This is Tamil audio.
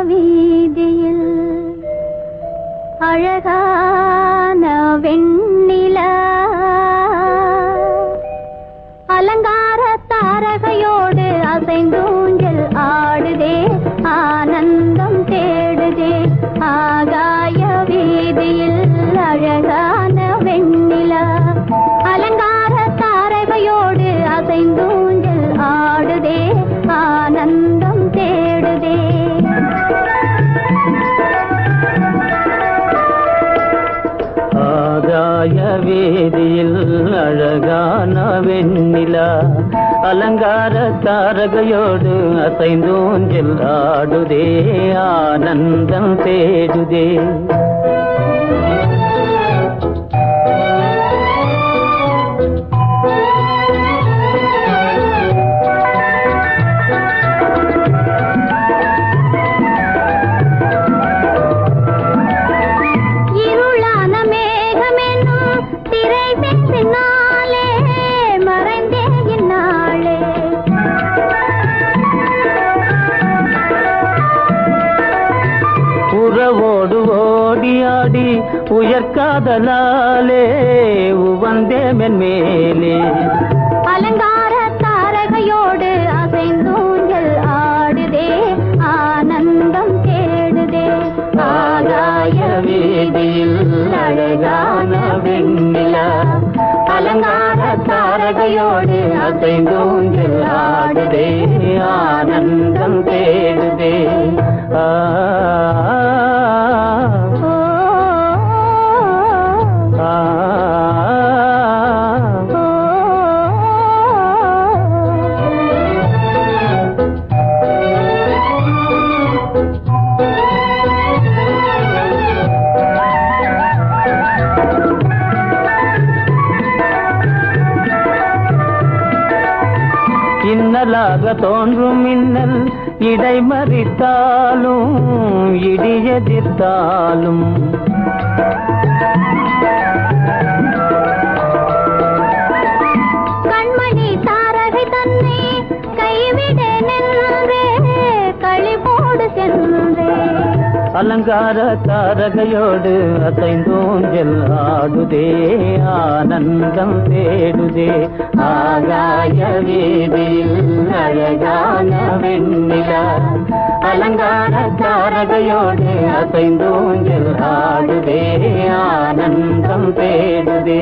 வீதியில் அழகான வெண்ணிலா அலங்கார தாரகையோடு அசைந்தூஞ்சல் ஆடுதே ஆனந்தம் தேடுதே ஆகாய வீதியில் அழகான வெண்ணிலா அலங்கார தாரகையோடு அசைந்தூஞ்சல் ஆடுதே ஆனந்தம் தேடுதே ஆகாய வீதியில் அழகான வெண்ணிலா அலங்கார தாரகையோடு அசைந்தூஞ்சல் ஆடுதே ஆனந்தம் தேடுதே உறவோடு ஓடியாடி உயர்காதலாலே உவந்தே மென்மேலே அலங்கார தாரகையோடு அசைந்தூஞ்சல் ஆடுதே ஆனந்தம் தேடுதே ஆகாய வீதியில் அழகான வெண்ணிலா அலங்கார தாரகையோடு அசைந்தூஞ்சல் ஆடுதே ஆனந்தம் தேடுதே இன்னலாக தோன்றும் மின்னல் இடைமறித்தாலும் இடியெதிர்த்தாலும் கண்மணி தாரகை தன்னை கைவிட நின்றே களிபோடு சென்றே அலங்கார தாரகையோடு அசைந்தூஞ்சல் ஆடுதே ஆனந்தம் தேடுதே ஆகாய வீதியில் அழகான வெண்ணிலா அலங்கார தாரகையோடு அசைந்தூஞ்சல் ஆடுதே ஆனந்தம் தேடுதே